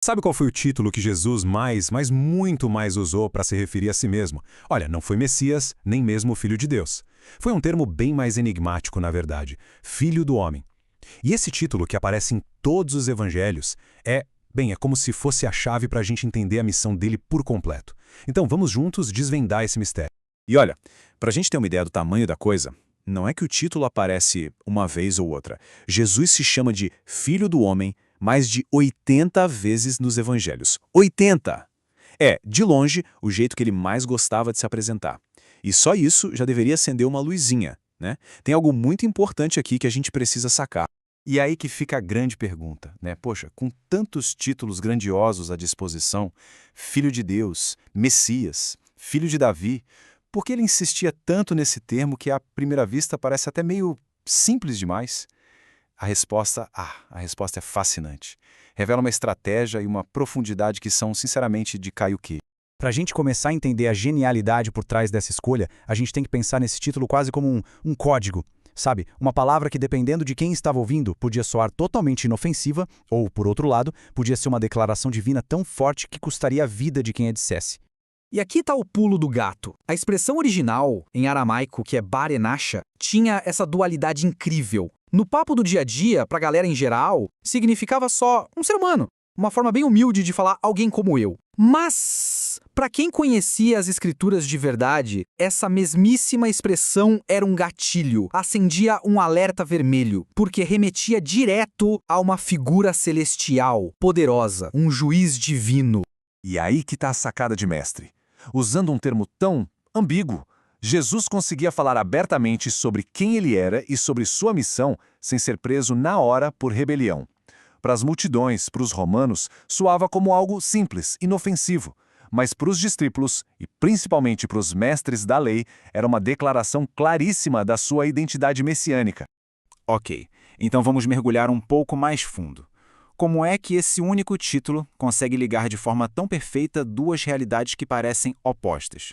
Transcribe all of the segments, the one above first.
Sabe qual foi o título que Jesus mas muito mais usou para se referir a si mesmo? Olha, não foi Messias, nem mesmo Filho de Deus. Foi um termo bem mais enigmático, na verdade. Filho do Homem. E esse título, que aparece em todos os evangelhos, é como se fosse a chave para a gente entender a missão dele por completo. Então vamos juntos desvendar esse mistério. E olha, para a gente ter uma ideia do tamanho da coisa, não é que o título aparece uma vez ou outra. Jesus se chama de Filho do Homem mais de 80 vezes nos evangelhos. 80! É, de longe, o jeito que ele mais gostava de se apresentar. E só isso já deveria acender uma luzinha, né? Tem algo muito importante aqui que a gente precisa sacar. E aí que fica a grande pergunta, né? Poxa, com tantos títulos grandiosos à disposição, Filho de Deus, Messias, Filho de Davi, por que ele insistia tanto nesse termo que à primeira vista parece até meio simples demais? A resposta é fascinante. Revela uma estratégia e uma profundidade que são, sinceramente, de cair o queixo. Para a gente começar a entender a genialidade por trás dessa escolha, a gente tem que pensar nesse título quase como um código. Sabe, uma palavra que, dependendo de quem estava ouvindo, podia soar totalmente inofensiva, ou, por outro lado, podia ser uma declaração divina tão forte que custaria a vida de quem a dissesse. E aqui está o pulo do gato. A expressão original, em aramaico, que é bar enasha, tinha essa dualidade incrível. No papo do dia a dia, para a galera em geral, significava só um ser humano. Uma forma bem humilde de falar alguém como eu. Mas, para quem conhecia as escrituras de verdade, essa mesmíssima expressão era um gatilho, acendia um alerta vermelho, porque remetia direto a uma figura celestial, poderosa, um juiz divino. E aí que está a sacada de mestre. Usando um termo tão ambíguo, Jesus conseguia falar abertamente sobre quem ele era e sobre sua missão sem ser preso na hora por rebelião. Para as multidões, para os romanos, soava como algo simples, inofensivo. Mas para os discípulos, e principalmente para os mestres da lei, era uma declaração claríssima da sua identidade messiânica. Ok, então vamos mergulhar um pouco mais fundo. Como é que esse único título consegue ligar de forma tão perfeita duas realidades que parecem opostas?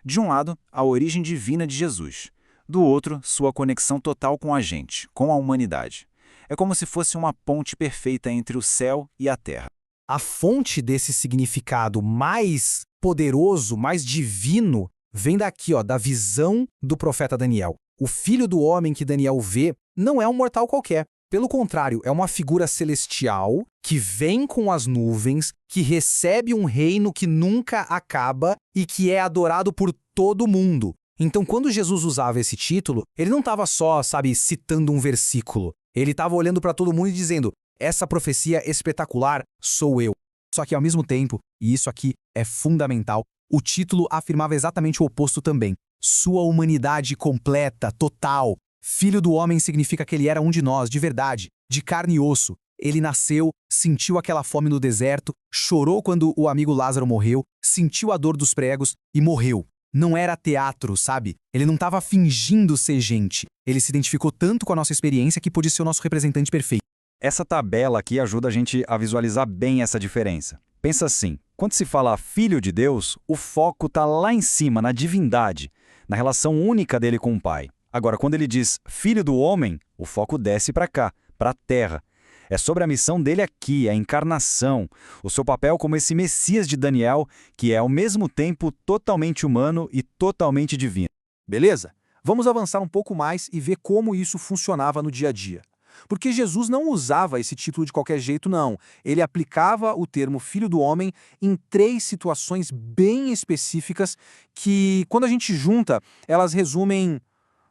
De um lado, a origem divina de Jesus. Do outro, sua conexão total com a gente, com a humanidade. É como se fosse uma ponte perfeita entre o céu e a terra. A fonte desse significado mais poderoso, mais divino, vem daqui, da visão do profeta Daniel. O filho do homem que Daniel vê não é um mortal qualquer. Pelo contrário, é uma figura celestial que vem com as nuvens, que recebe um reino que nunca acaba e que é adorado por todo mundo. Então, quando Jesus usava esse título, ele não estava só, citando um versículo. Ele estava olhando para todo mundo e dizendo, essa profecia espetacular sou eu. Só que ao mesmo tempo, e isso aqui é fundamental, o título afirmava exatamente o oposto também. Sua humanidade completa, total. Filho do homem significa que ele era um de nós, de verdade, de carne e osso. Ele nasceu, sentiu aquela fome no deserto, chorou quando o amigo Lázaro morreu, sentiu a dor dos pregos e morreu. Não era teatro, sabe? Ele não estava fingindo ser gente. Ele se identificou tanto com a nossa experiência que pôde ser o nosso representante perfeito. Essa tabela aqui ajuda a gente a visualizar bem essa diferença. Pensa assim, quando se fala Filho de Deus, o foco está lá em cima, na divindade, na relação única dele com o Pai. Agora, quando ele diz Filho do Homem, o foco desce para cá, para a Terra. É sobre a missão dele aqui, a encarnação, o seu papel como esse Messias de Daniel, que é ao mesmo tempo totalmente humano e totalmente divino. Beleza? Vamos avançar um pouco mais e ver como isso funcionava no dia a dia. Porque Jesus não usava esse título de qualquer jeito, não. Ele aplicava o termo Filho do Homem em 3 situações bem específicas que, quando a gente junta, elas resumem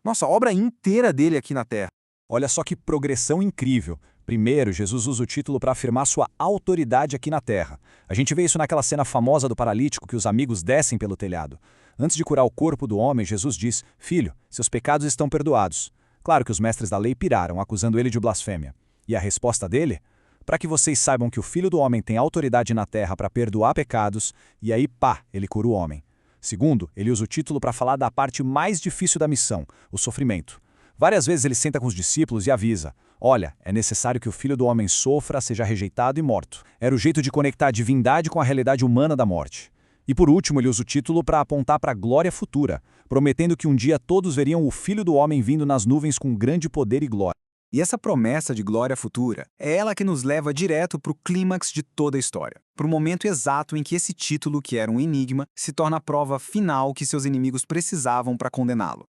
a obra inteira dele aqui na Terra. Olha só que progressão incrível. Primeiro, Jesus usa o título para afirmar sua autoridade aqui na Terra. A gente vê isso naquela cena famosa do paralítico que os amigos descem pelo telhado. Antes de curar o corpo do homem, Jesus diz, Filho, seus pecados estão perdoados. Claro que os mestres da lei piraram, acusando ele de blasfêmia. E a resposta dele? Para que vocês saibam que o Filho do Homem tem autoridade na Terra para perdoar pecados, e aí, ele cura o homem. Segundo, ele usa o título para falar da parte mais difícil da missão, o sofrimento. Várias vezes ele senta com os discípulos e avisa, olha, é necessário que o Filho do Homem sofra, seja rejeitado e morto. Era o jeito de conectar a divindade com a realidade humana da morte. E por último, ele usa o título para apontar para a glória futura, prometendo que um dia todos veriam o Filho do Homem vindo nas nuvens com grande poder e glória. E essa promessa de glória futura é ela que nos leva direto para o clímax de toda a história, para o momento exato em que esse título, que era um enigma, se torna a prova final que seus inimigos precisavam para condená-lo.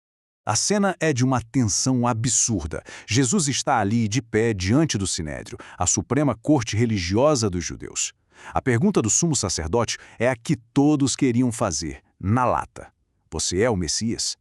A cena é de uma tensão absurda. Jesus está ali de pé diante do Sinédrio, a suprema corte religiosa dos judeus. A pergunta do sumo sacerdote é a que todos queriam fazer, na lata. Você é o Messias?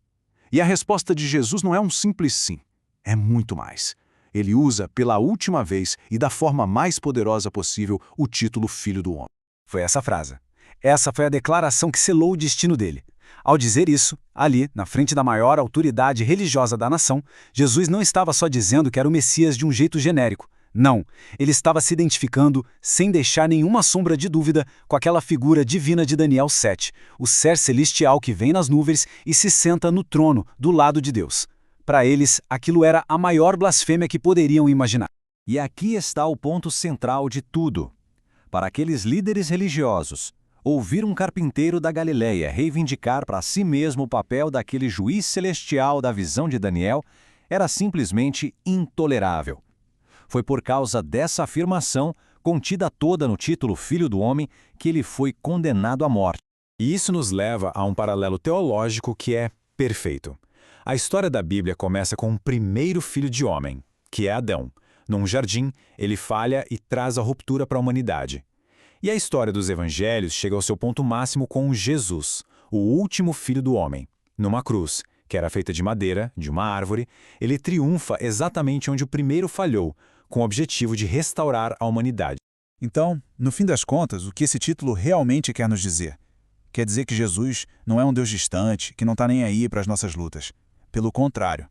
E a resposta de Jesus não é um simples sim, é muito mais. Ele usa, pela última vez e da forma mais poderosa possível, o título Filho do Homem. Foi essa frase. Essa foi a declaração que selou o destino dele. Ao dizer isso, ali, na frente da maior autoridade religiosa da nação, Jesus não estava só dizendo que era o Messias de um jeito genérico. Não, ele estava se identificando, sem deixar nenhuma sombra de dúvida, com aquela figura divina de Daniel 7, o ser celestial que vem nas nuvens e se senta no trono, do lado de Deus. Para eles, aquilo era a maior blasfêmia que poderiam imaginar. E aqui está o ponto central de tudo. Para aqueles líderes religiosos, ouvir um carpinteiro da Galileia reivindicar para si mesmo o papel daquele juiz celestial da visão de Daniel era simplesmente intolerável. Foi por causa dessa afirmação, contida toda no título Filho do Homem, que ele foi condenado à morte. E isso nos leva a um paralelo teológico que é perfeito. A história da Bíblia começa com o primeiro filho de homem, que é Adão. Num jardim, ele falha e traz a ruptura para a humanidade. E a história dos evangelhos chega ao seu ponto máximo com Jesus, o último filho do homem. Numa cruz, que era feita de madeira, de uma árvore, ele triunfa exatamente onde o primeiro falhou, com o objetivo de restaurar a humanidade. Então, no fim das contas, o que esse título realmente quer nos dizer? Quer dizer que Jesus não é um Deus distante, que não está nem aí para as nossas lutas. Pelo contrário.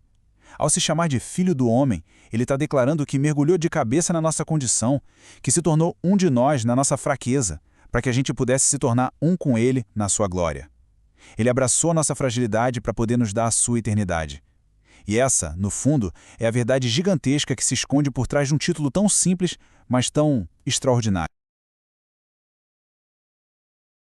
Ao se chamar de Filho do Homem, ele está declarando que mergulhou de cabeça na nossa condição, que se tornou um de nós na nossa fraqueza, para que a gente pudesse se tornar um com ele na sua glória. Ele abraçou a nossa fragilidade para poder nos dar a sua eternidade. E essa, no fundo, é a verdade gigantesca que se esconde por trás de um título tão simples, mas tão extraordinário.